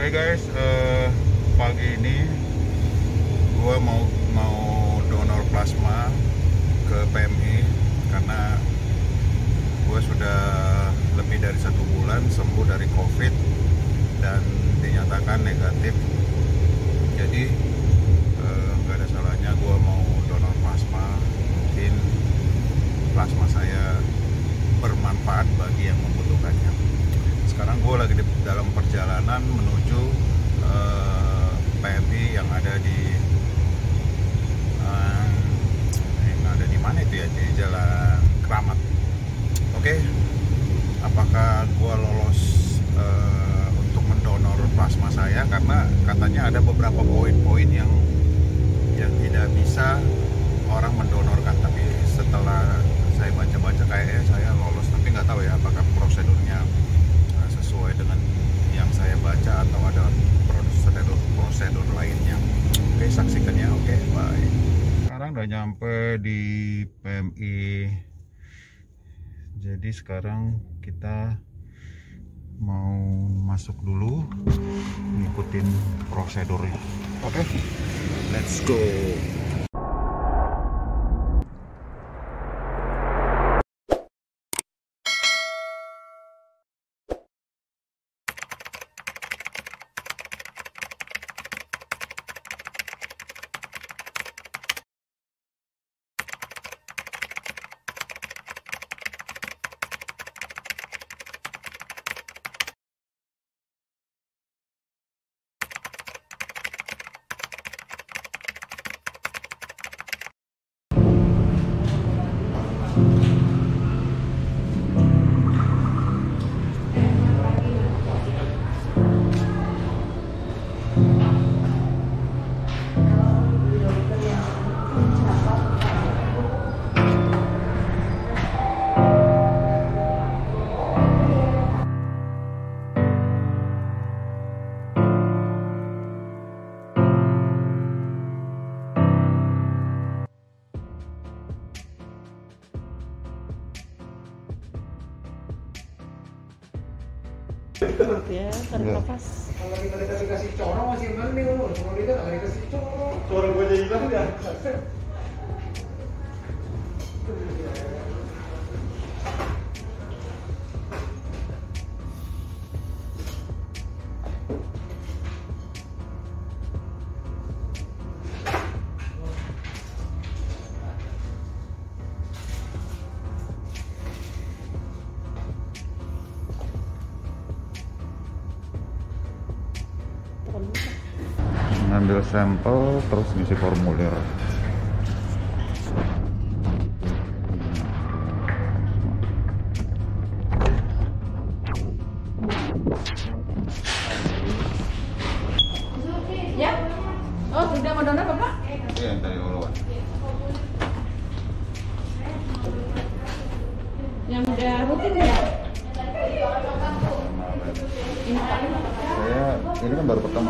Oke guys, pagi ini gua mau donor plasma ke PMI karena gua sudah lebih dari 1 bulan sembuh dari COVID dan dinyatakan negatif. Jadi nggak ada salahnya gua mau donor plasma. Mungkin plasma saya bermanfaat bagi yang membutuhkannya. Sekarang gue lagi dalam perjalanan menuju PMI yang ada di mana itu ya, di Jalan Keramat. Oke, apakah gue lolos untuk mendonor plasma saya? Karena katanya ada beberapa poin-poin yang tidak bisa orang mendonorkan, tapi setelah saya baca-baca kayaknya saya lolos, tapi nggak tahu ya apakah prosedurnya sesuai dengan yang saya baca atau ada prosedur lainnya. Oke, saksikan ya. Oke, bye. Sekarang udah nyampe di PMI, jadi sekarang kita mau masuk dulu ngikutin prosedurnya. Oke, let's go. Ya, terlepas. Kalau kita dikasih corong masih mending loh. Kalau kita nggak dikasih corong, corong gue jadi hilang ya. Ngambil sampel terus ngisi formulir. Ya. Oh, sudah mau donor Bapak? Iya, dari Uluan. Yang udah rutin ya? Ini kan baru pertama.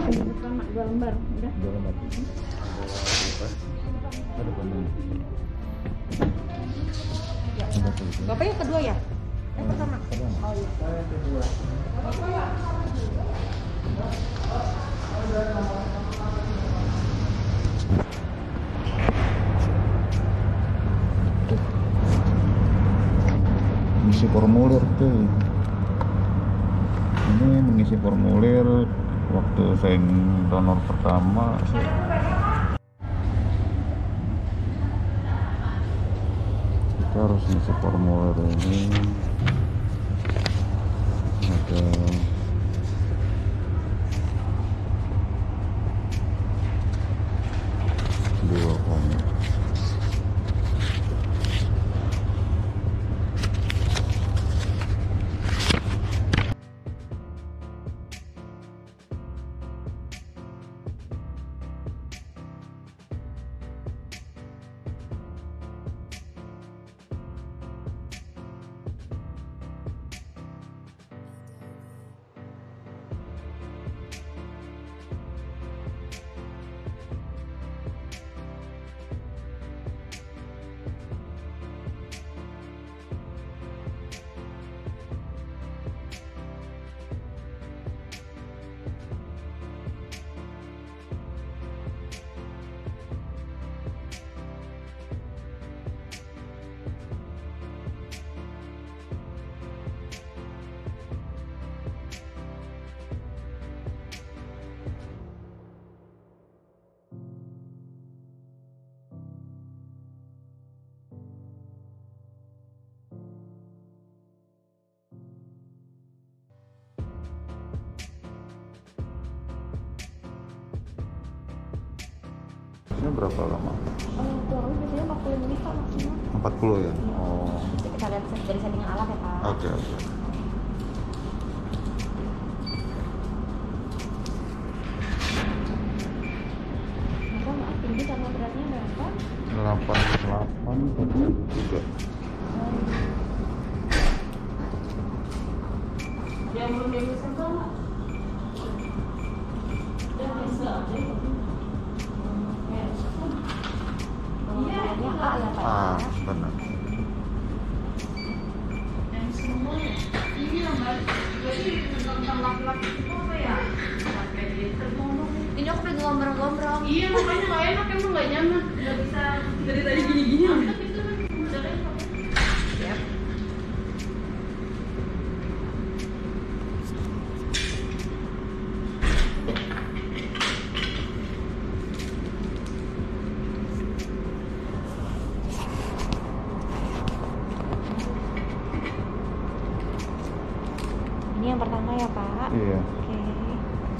Pertama 2 lembar, udah. 2 lembar. Ada banding. Bapak yang kedua ya? Yang pertama. Oh iya. Mengisi formulir tuh. Ini mengisi formulir waktu saya donor pertama. Kita harus mengisi formulir ini. Ada dua formulir. prosesnya berapa lama? Kurang lebih biasanya 40 menit Pak maksimal. 40 ya? Oh. Kita lihat dari settingan alat ya Pak. Oke. Bapak maaf tinggi sama beratnya berapa? 88 Yang belum dihabisin Pak. Iya, A ya Pak. Ah, benar. Yang semua ini yang jadi tentang laki-laki itu apa ya? Sampai dia tergomong. Ini aku pengen gombrong-gombrong. Iya, makanya nggak enak, emang nggak nyaman. Nggak bisa dari tadi gini-gini. Mantap itu kan udah repot. Siap. Ini yang pertama ya Pak. Iya. Oke.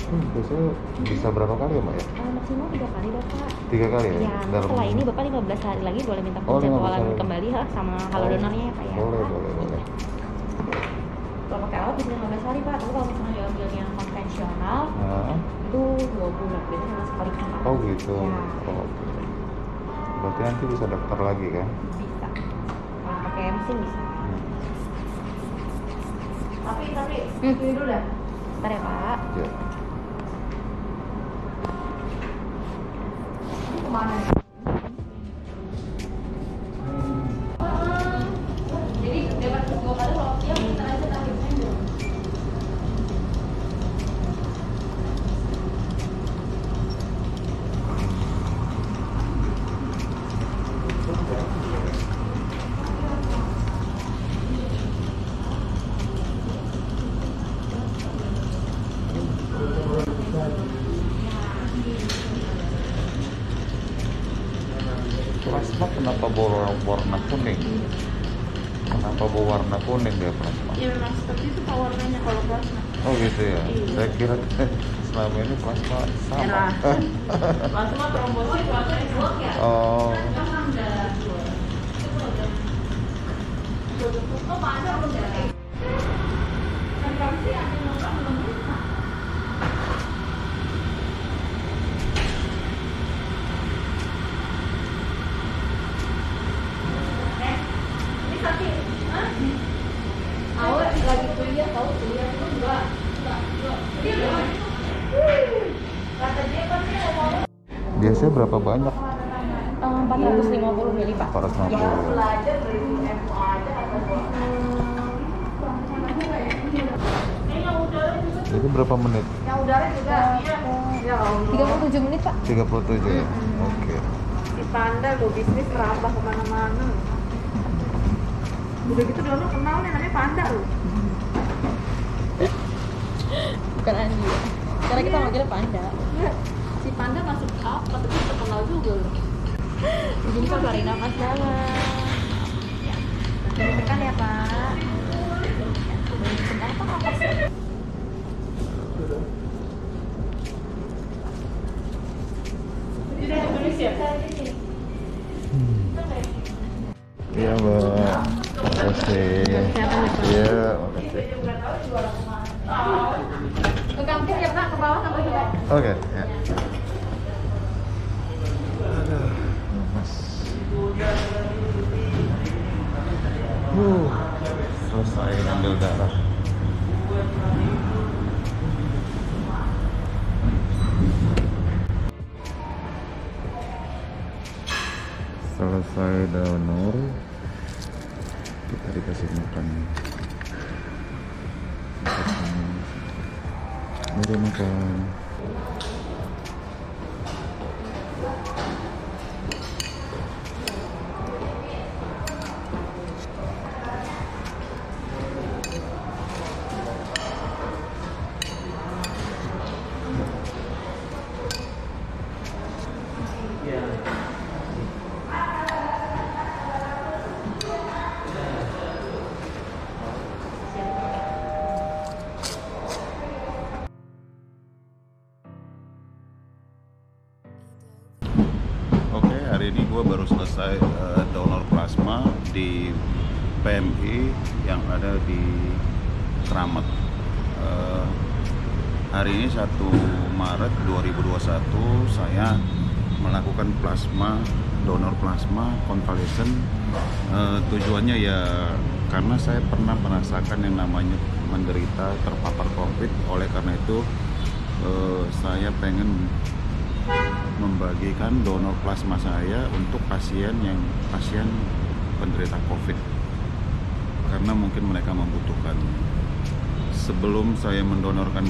Biasanya bisa berapa kali ya, Mbak ya? Maksimal 3 kali dong Pak. 3 kali ya? Ya, setelah ini Bapak 15 hari lagi boleh minta Oh, 15 penjadwalan hari. kembali ya sama halo donornya ya Pak ya. Boleh. Kalau pakai alat bisa 15 hari Pak, tapi kalau misalnya diambil yang konvensional Nah, itu 2 bulan, biasanya masih sekali Pak. oh gitu. Ya, Oh, oke. Berarti nanti bisa daftar lagi kan? bisa. Kalau pakai mesin bisa. Tapi Ini dulu dah. Bentar ya Pak. Ya. Ini kemana nih? Jadi dapat 2 kali kalau dia bentar aja tadi. Plasma kenapa bawa warna kuning? Kenapa bawa warna kuning dia plasma? ya memang seperti itu Pak warnanya kalau plasma. Oh gitu ya? Iya. Saya kira selama ini plasma sama. Merah. Plasma trombosit warnanya blok ya. Oh, Kan udah dua. Oh, panjang udah. Kan kami sih ada nomor belum bisa. Ini sakit. Hah? Awal lagi kuliah tahu kuliah itu enggak. Dia berapa? Kata dia kan dia mau biasanya berapa banyak? 450 mili Pak. 450. Ya. belajar dari MU aja atau yang udara juga. Itu berapa menit? Yang udara juga. Iya. Ya Allah. 37 menit Pak. 37 ya? Oke. Si Panda lo bisnis merambah kemana-mana. Udah gitu dulu kenal nih namanya Panda lo. Bukan Andi ya. Karena kita manggilnya Panda. Iya. Si Panda masuk apa tapi terkenal juga loh. Jadi Pak tarik nafas dalam. Ya. Tekan ya Pak. Sebentar Pak nafasnya. Tidak ditulis ya? Iya Mbak. Makasih. Iya, makasih. Ke kantin ya Pak, ke bawah sampai ke bawah. Oke, ya. Mas. Selesai ambil darah. Selesai donor, kita dikasih makan. Mari makan. gue baru selesai donor plasma di PMI yang ada di Kramat. Hari ini 1 Maret 2021 saya melakukan donor plasma convalescent. Tujuannya ya karena saya pernah merasakan yang namanya menderita terpapar COVID. Oleh karena itu saya pengen membagikan donor plasma saya untuk pasien penderita COVID, karena mungkin mereka membutuhkan. Sebelum saya mendonorkan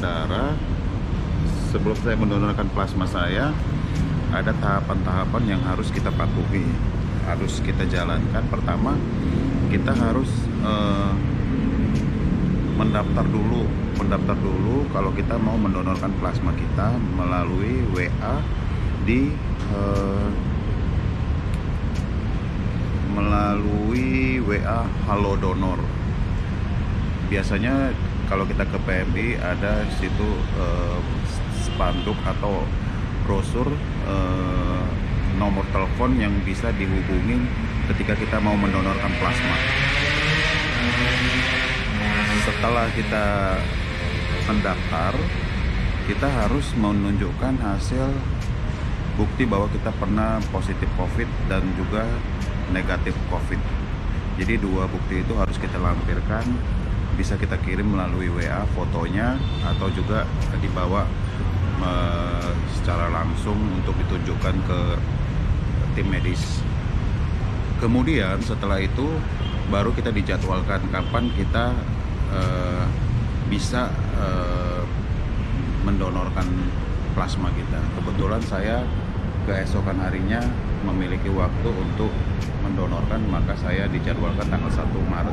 plasma saya, ada tahapan-tahapan yang harus kita patuhi, harus kita jalankan. Pertama, kita harus mendaftar dulu kalau kita mau mendonorkan plasma kita melalui WA melalui WA Halo Donor. Biasanya kalau kita ke PMI ada di situ spanduk atau brosur nomor telepon yang bisa dihubungi ketika kita mau mendonorkan plasma. Setelah kita mendaftar, kita harus menunjukkan hasil bukti bahwa kita pernah positif COVID dan juga negatif COVID. Jadi dua bukti itu harus kita lampirkan. Bisa kita kirim melalui WA fotonya atau juga dibawa secara langsung untuk ditunjukkan ke tim medis. Kemudian setelah itu baru kita dijadwalkan kapan kita bisa mendonorkan plasma kita. Kebetulan saya keesokan harinya memiliki waktu untuk mendonorkan, maka saya dijadwalkan tanggal 1 Maret.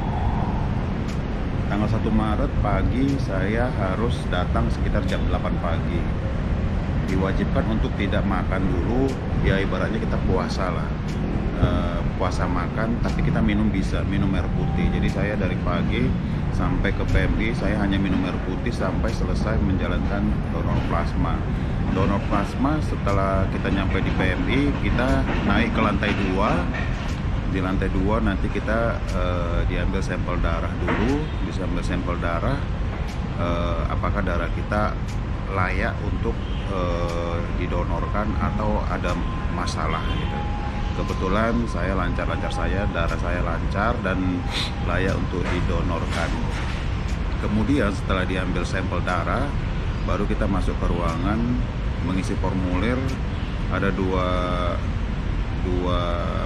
Tanggal 1 Maret pagi saya harus datang sekitar jam 8 pagi. Diwajibkan untuk tidak makan dulu, ya ibaratnya kita puasa lah. Puasa makan, tapi kita minum air putih. Jadi saya dari pagi sampai ke PMI saya hanya minum air putih sampai selesai menjalankan donor plasma. Donor plasma setelah kita nyampe di PMI, kita naik ke lantai 2. Di lantai 2 nanti kita diambil sampel darah dulu, diambil sampel darah, apakah darah kita layak untuk didonorkan atau ada masalah gitu. Kebetulan saya lancar-lancar darah saya lancar dan layak untuk didonorkan. Kemudian setelah diambil sampel darah, baru kita masuk ke ruangan mengisi formulir. Ada dua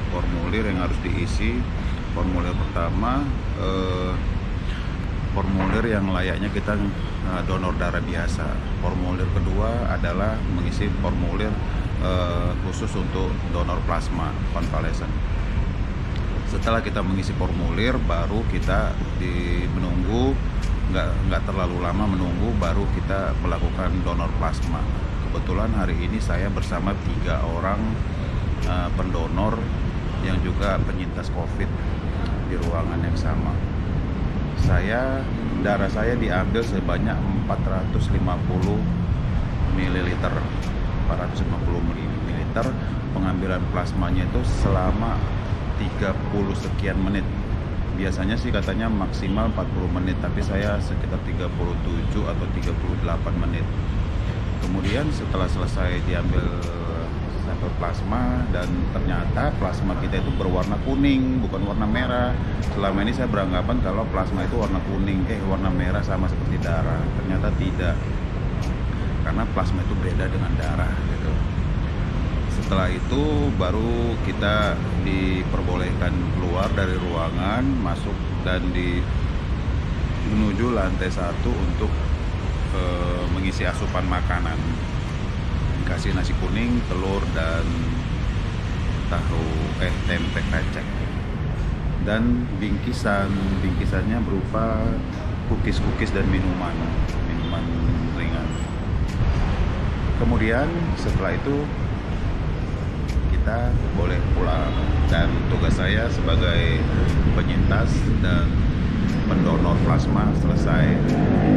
formulir yang harus diisi. Formulir pertama formulir yang layaknya kita donor darah biasa. Formulir kedua adalah mengisi formulir khusus untuk donor plasma convalescent. Setelah kita mengisi formulir, baru kita menunggu, nggak terlalu lama menunggu, baru kita melakukan donor plasma. Kebetulan hari ini saya bersama 3 orang pendonor yang juga penyintas COVID di ruangan yang sama. Darah saya diambil sebanyak 450 ml. Pengambilan plasmanya itu selama 30 sekian menit. Biasanya sih katanya maksimal 40 menit, tapi saya sekitar 37 atau 38 menit. Kemudian setelah selesai diambil sampel plasma, dan ternyata plasma kita itu berwarna kuning, bukan warna merah. Selama ini saya beranggapan kalau plasma itu warna kuning, warna merah sama seperti darah. Ternyata tidak, karena plasma itu beda dengan darah gitu. Setelah itu baru kita diperbolehkan keluar dari ruangan, masuk dan menuju lantai 1 untuk mengisi asupan makanan. Dikasih nasi kuning, telur, dan tempe kacang, dan bingkisannya berupa cookies dan minuman ringan. Kemudian setelah itu kita boleh pulang, dan tugas saya sebagai penyintas dan mendonor plasma selesai.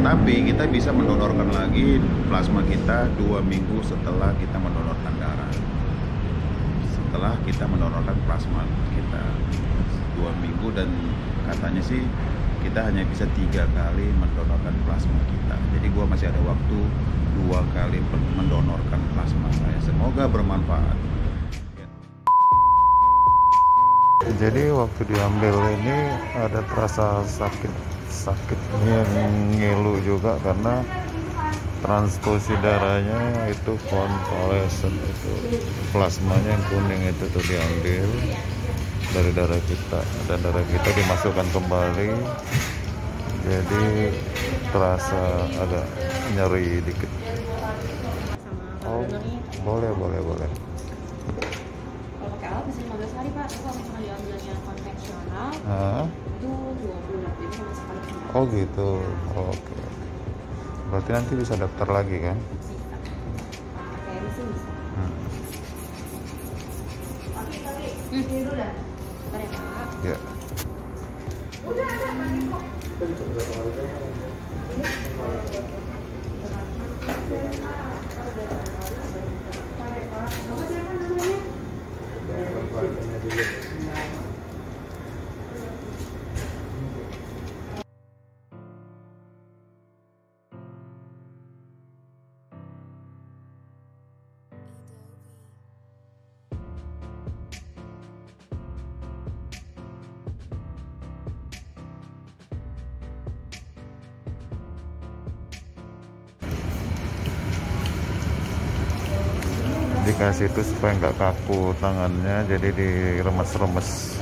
Tapi kita bisa mendonorkan lagi plasma kita 2 minggu setelah kita mendonorkan darah. setelah kita mendonorkan plasma kita 2 minggu, dan katanya sih kita hanya bisa 3 kali mendonorkan plasma kita. Jadi gua masih ada waktu 2 kali mendonorkan plasma saya. Semoga bermanfaat. Jadi waktu diambil ini ada terasa sakitnya, ngilu juga karena transfusi darahnya itu konvalesen, itu plasmanya yang kuning itu tuh diambil dari darah kita, dan darah kita dimasukkan kembali, jadi terasa agak nyeri dikit. Oh, boleh. Kalau pakai alat bisa 15 hari Pak, tapi kalau misalnya diambilnya konvensional itu 20, jadi sama sekali cuma. Oh gitu, oke. Berarti nanti bisa daftar lagi kan? Bisa. Pakai mesin bisa. Ini udah. Bentar ya Pak. Ya. Udah ada tadi kok. Dikasih itu supaya nggak kaku tangannya, jadi diremes-remes